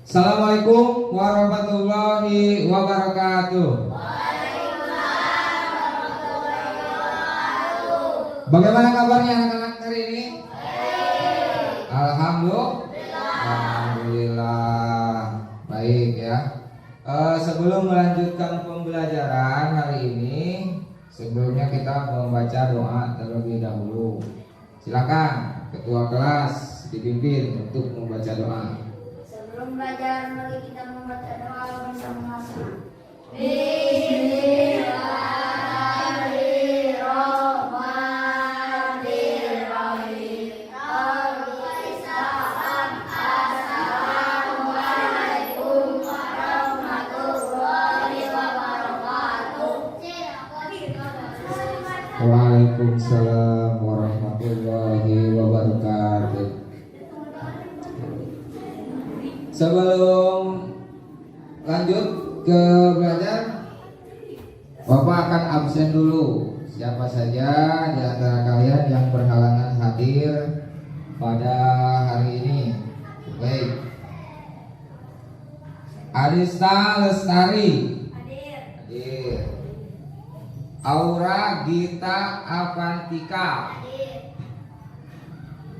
Assalamualaikum warahmatullahi wabarakatuh. Bagaimana kabarnya anak-anak hari ini? Alhamdulillah. Baik ya. Sebelum melanjutkan pembelajaran hari ini, sebelumnya kita membaca doa terlebih dahulu. Silakan ketua kelas dipimpin untuk membaca doa. Sebelum belajar, mari kita membaca doa bersama-sama. Waalaikumsalam warahmatullahi wabarakatuh. Sebelum lanjut ke belajar, Bapak akan absen dulu. Siapa saja di antara kalian yang berhalangan hadir pada hari ini? Baik. Arista Lestari hadir. Aura Gita Avantika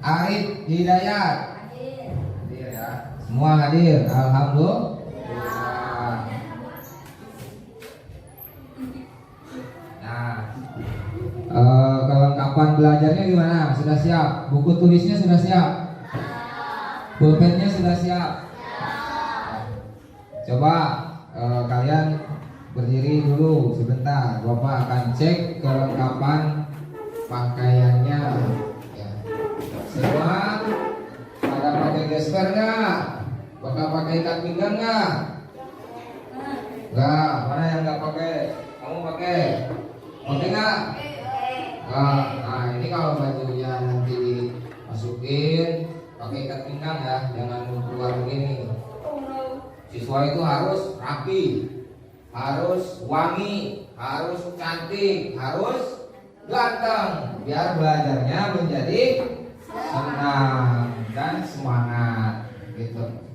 Arif Hidayat hadir ya. Semua hadir, alhamdulillah. Nah, kelengkapan belajarnya gimana? Sudah siap? Buku tulisnya sudah siap? Pulpennya sudah siap? Coba kalian berdiri dulu sebentar. Bapak akan cek kelengkapan pakaiannya ya. Semua pada pakai gesper nggak? Bapak pakai ikat pinggang nggak? Nggak. Mana yang nggak pakai? Kamu pakai? Pakai nggak? Nah ini kalau bajunya nanti dimasukin pakai ikat pinggang ya, jangan keluar begini. Siswa itu harus rapi, harus wangi, harus cantik, harus ganteng, biar belajarnya menjadi senang dan semangat gitu.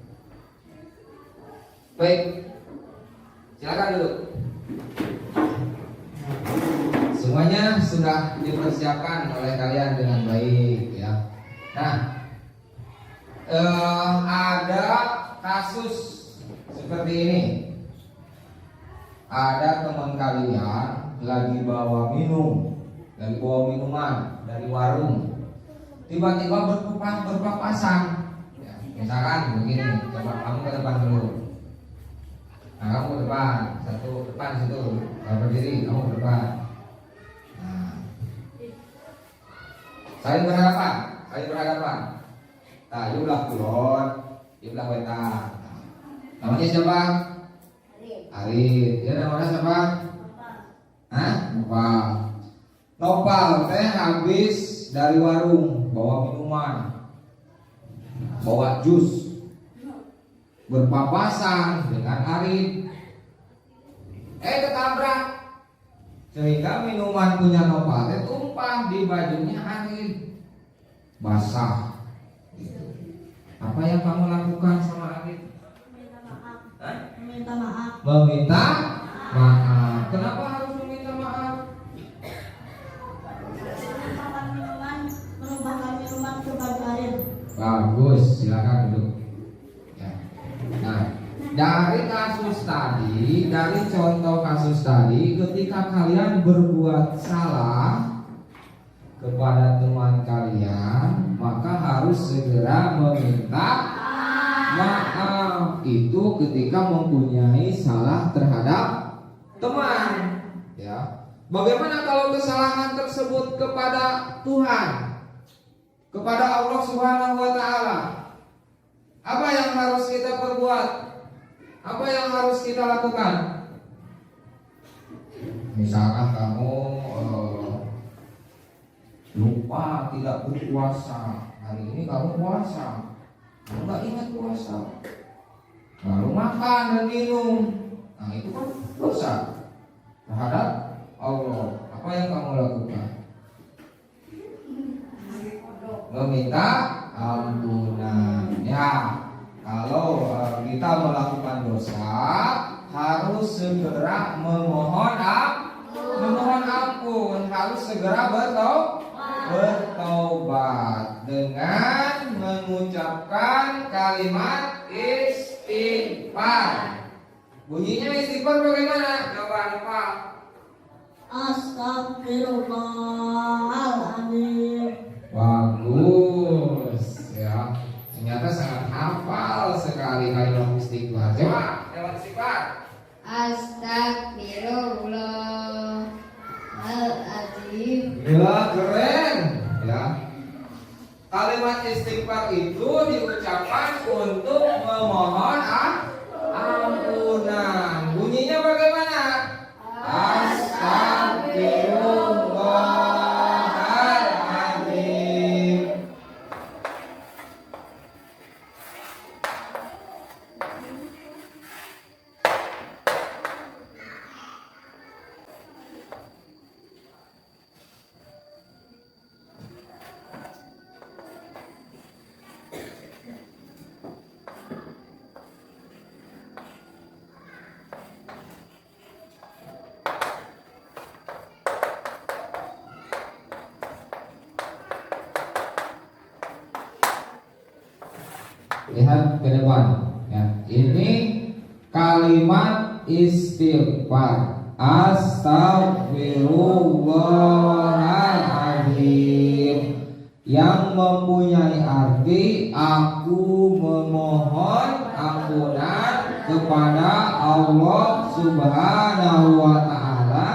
Baik, silakan duduk. Semuanya sudah dipersiapkan oleh kalian dengan baik ya. Nah, ada kasus seperti ini. Ada teman kalian lagi bawa minuman dari warung, tiba-tiba berpapasan ya, misalkan begini. Coba kamu ke depan dulu. Nah kamu ke depan, satu depan situ, kalau berdiri kamu ke depan. Nah, saling berhadapan. Nah, you belah kulon, you belah wetan. Namanya siapa? Arif. Dia namanya siapa? Nopal teh habis dari warung bawa minuman, bawa jus, berpapasan dengan Arif. Ketabrak, sehingga minuman punya Nopal teh tumpah di bajunya Arif, basah. Apa yang kamu lakukan sama Arif? Meminta maaf. Kenapa harus meminta maaf? Menumpahkan minuman ke baju Arif. Bagus, silakan duduk ya. Nah, dari contoh kasus tadi, ketika kalian berbuat salah kepada teman kalian, maka harus segera meminta maaf. Itu ketika mempunyai salah terhadap teman ya. Bagaimana kalau kesalahan tersebut kepada Tuhan, kepada Allah Subhanahu wa taala? Apa yang harus kita perbuat? Apa yang harus kita lakukan? Misalkan kamu lupa tidak berpuasa, hari ini kamu puasa, kamu nggak ingat puasa, lalu makan dan minum, nah itu kan dosa terhadap Allah. Apa yang kamu lakukan? Meminta ampunan ya. kalau kita melakukan dosa harus segera memohon ampun, harus segera bertobat dengan mengucapkan kalimat istighfar. Bunyinya istighfar bagaimana? Coba lupa. Astagfirullahaladzim. Bagus ya. Ternyata sangat hafal sekali kalimat istighfar. Coba kalimat istighfar. Astagfirullahaladzim. Ya keren ya. Kalimat istighfar itu diucapkan untuk memohon ampunan. Bunyinya bagaimana? Astagfirullahaladzim. Lihat ke depan ya. Ini kalimat istighfar. Astagfirullahaladzim, yang mempunyai arti aku memohon ampunan kepada Allah Subhanahu wa Ta'ala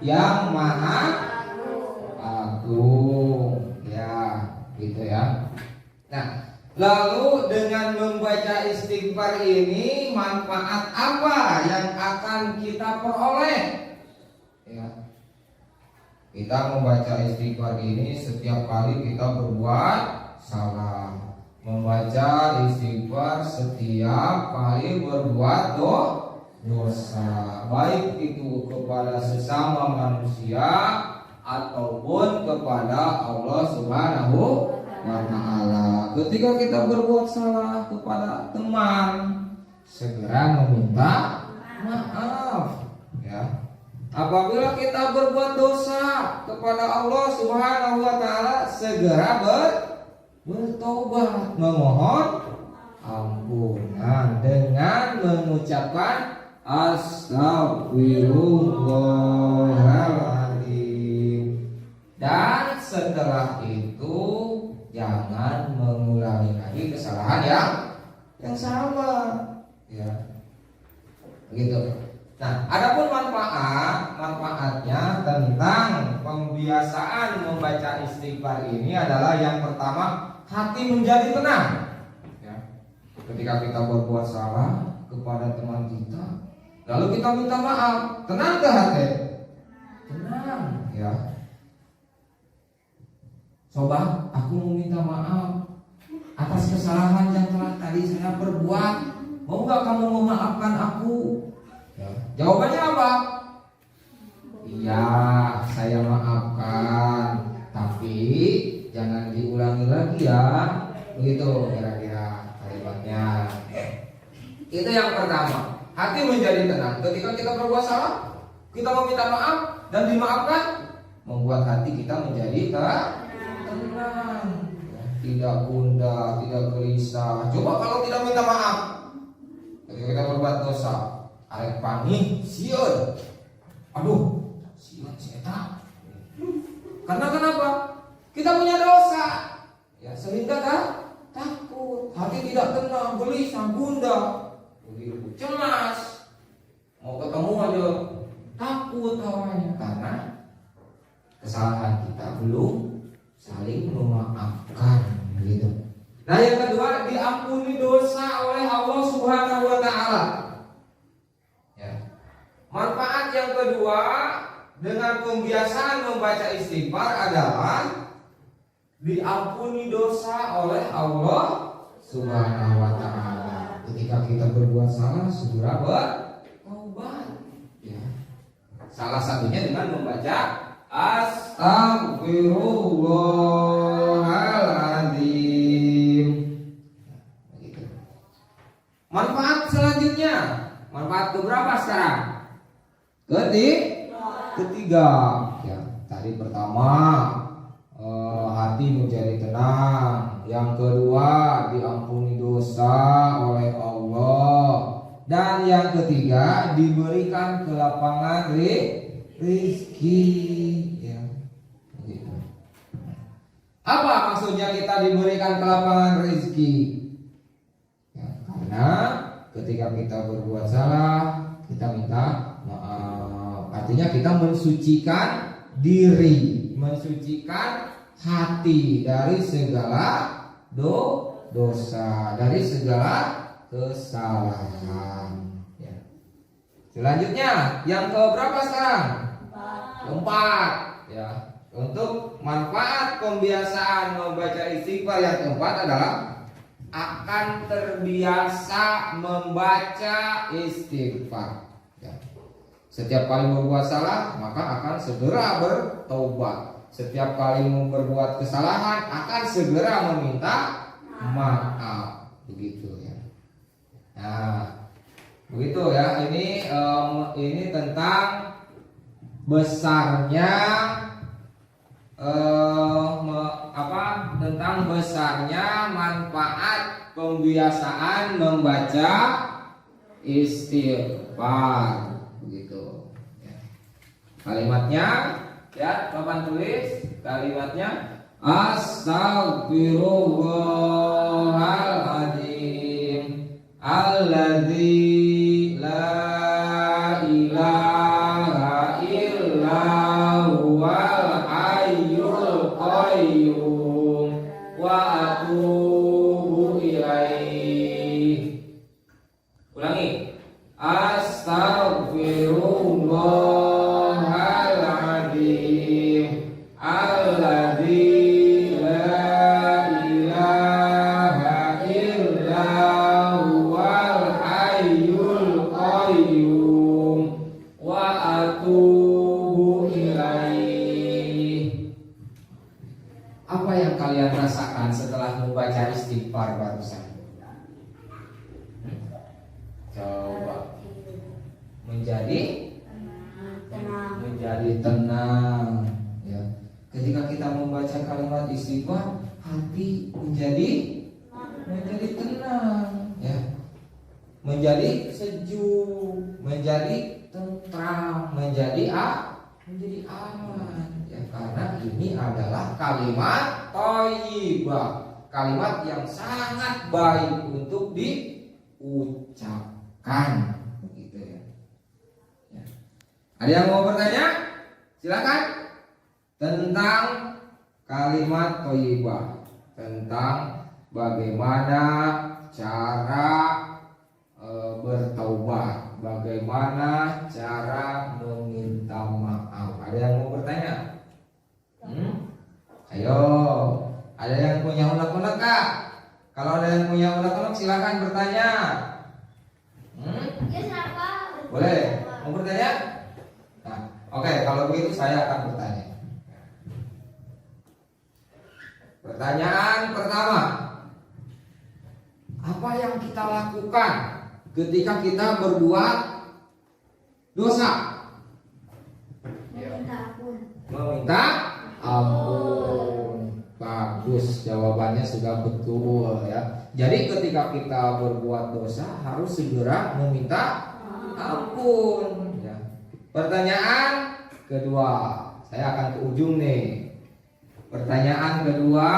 yang Maha Agung ya, gitu ya. Nah, lalu dengan membaca istighfar ini manfaat apa yang akan kita peroleh? Ya. Kita membaca istighfar ini setiap kali kita berbuat salah. Membaca istighfar setiap kali berbuat dosa, baik itu kepada sesama manusia ataupun kepada Allah Subhanahu wa Ta'ala. Ketika kita berbuat salah kepada teman, segera meminta maaf ya. Apabila kita berbuat dosa kepada Allah Subhanahu wa Ta'ala, segera bertobat, memohon ampunan dengan mengucapkan astagfirullahaladzim. Dan setelah itu jangan mengulangi lagi kesalahan yang sama ya. Begitu. Nah, adapun manfaatnya tentang pembiasaan membaca istighfar ini adalah yang pertama, hati menjadi tenang ya. Ketika kita berbuat salah kepada teman kita, lalu kita minta maaf, tenang ke hati? Tenang ya. Coba aku meminta maaf atas kesalahan yang telah tadi saya perbuat. Mau gak kamu memaafkan aku? Ya. Jawabannya apa? Iya, saya maafkan, tapi jangan diulangi lagi ya. Begitu kira-kira kalimatnya. Itu yang pertama, hati menjadi tenang. Ketika kita berbuat salah, kita meminta maaf dan dimaafkan, membuat hati kita menjadi tenang, tidak gundah, tidak gelisah. Coba kalau tidak minta maaf, ketika kita berbuat dosa, arek pangi, sieun. Aduh, sieun eta. Karena kenapa? Kita punya dosa. Ya, sehingga takut, hati tidak tenang, gelisah, gundah, begitu, cemas. Mau ketemu aja takut awalnya karena kesalahan kita belum saling memaafkan gitu. Nah, yang kedua, diampuni dosa oleh Allah Subhanahu wa Ta'ala. Ya. Manfaat yang kedua dengan pembiasaan membaca istighfar adalah diampuni dosa oleh Allah Subhanahu wa Ta'ala. Ketika kita berbuat salah, segera bertobat. Ya. Salah satunya dengan membaca astagfirullahaladzim. Manfaat keberapa sekarang? Ketiga. Ya, tadi pertama hati menjadi tenang. Yang kedua diampuni dosa oleh Allah. Dan yang ketiga diberikan kelapangan rezeki. Ya, begitu. Apa maksudnya kita diberikan kelapangan rezeki? Ya, karena ketika kita berbuat salah, kita minta maaf. Artinya kita mensucikan diri, mensucikan hati dari segala dosa, dari segala kesalahan. Ya. Selanjutnya, yang keberapa sekarang? Keempat. Ya. Untuk manfaat pembiasaan membaca istighfar yang keempat adalah akan terbiasa membaca istighfar. Ya. Setiap kali berbuat salah maka akan segera bertobat. Setiap kali berbuat kesalahan akan segera meminta maaf. Begitu ya. Nah, begitu ya. Ini tentang besarnya tentang besarnya manfaat pembiasaan membaca istighfar. Begitu ya. Kalimatnya ya, papan tulis kalimatnya: Astaghfirullahaladzim alladzi la ilaha illa huwal hayyul qayyum wa atubu ilaih. Ulangi. Astaghfirullahaladzim alladzi la ilaha illa huwal hayyul qayyum wa atubu ilaih. Apa yang kalian rasakan setelah membaca istighfar barusan? Coba. Menjadi tenang ya. Ketika kita membaca kalimat istighfar, hati menjadi tenang ya. Menjadi sejuk, menjadi tentram, menjadi aman ya, karena ini adalah kalimat thayyibah, kalimat yang sangat baik untuk diucapkan. Begitu ya. Ya. Ada yang mau bertanya? Silakan. Tentang kalimat thayyibah, tentang bagaimana cara bertaubat, bagaimana cara meminta maaf. Ada yang mau bertanya? Ayo, ada yang punya unek-unek kak? Kalau ada yang punya unek-unek silakan bertanya. Boleh? Mau bertanya? Nah, oke, kalau begitu saya akan bertanya. Pertanyaan pertama, apa yang kita lakukan ketika kita berbuat dosa? Meminta ampun. Bagus, jawabannya sudah betul ya. Jadi ketika kita berbuat dosa harus segera meminta ampun ya. Pertanyaan kedua, saya akan ke ujung nih. Pertanyaan kedua,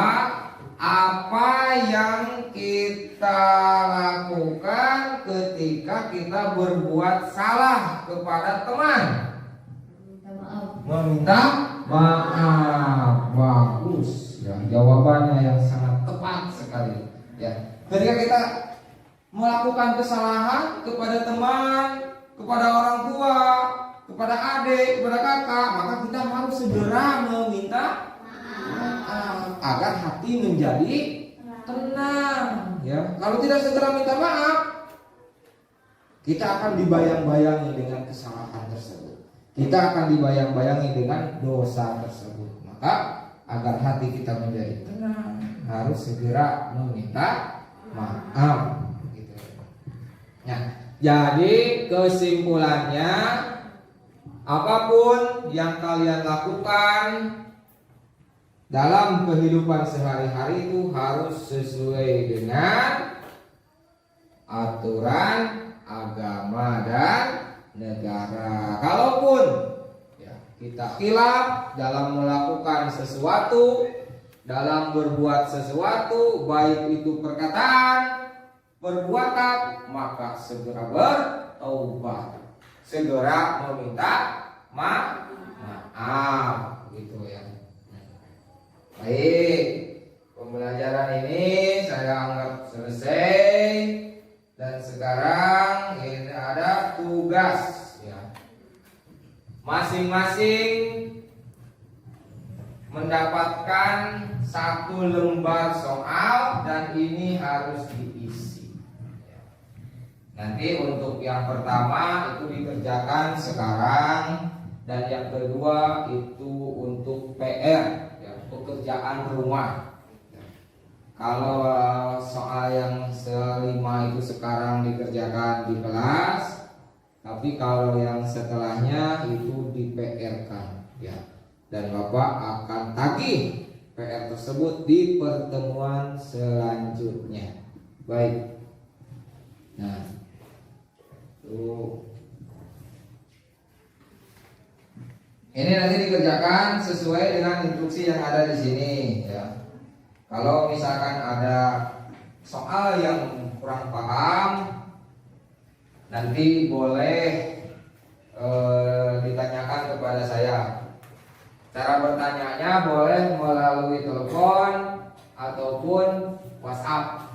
apa yang kita lakukan ketika kita berbuat salah kepada teman? Meminta maaf. Bagus ya, jawabannya yang sangat tepat sekali ya. Ketika kita melakukan kesalahan kepada teman, kepada orang tua, kepada adik, kepada kakak, maka kita harus segera meminta maaf agar hati menjadi tenang ya. Kalau tidak segera minta maaf, kita akan dibayang-bayangi dengan kesalahan tersebut. Kita akan dibayang-bayangi dengan dosa tersebut. Maka agar hati kita menjadi tenang, harus segera meminta maaf gitu. Ya. Jadi kesimpulannya, apapun yang kalian lakukan dalam kehidupan sehari-hari itu harus sesuai dengan aturan agama dan negara. Kalaupun ya, kita khilaf dalam melakukan sesuatu, dalam berbuat sesuatu, baik itu perkataan, perbuatan, maka segera bertaubat, segera meminta maaf, gitu ya. Baik, pembelajaran ini saya anggap selesai dan sekarang ini ada tugas ya. Masing-masing mendapatkan satu lembar soal dan ini harus diisi. Nanti untuk yang pertama itu dikerjakan sekarang dan yang kedua itu untuk PR ya, pekerjaan rumah. Kalau soal yang kelima itu sekarang dikerjakan di kelas, tapi kalau yang setelahnya itu di PR-kan ya. Dan Bapak akan tagih PR tersebut di pertemuan selanjutnya. Baik. Nah, ini nanti dikerjakan sesuai dengan instruksi yang ada di sini ya. Kalau misalkan ada soal yang kurang paham, nanti boleh ditanyakan kepada saya. Cara bertanyanya boleh melalui telepon ataupun WhatsApp.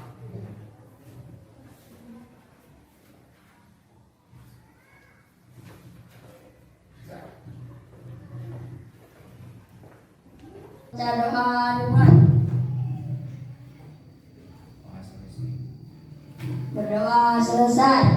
Doa dimulai. Berdoa selesai.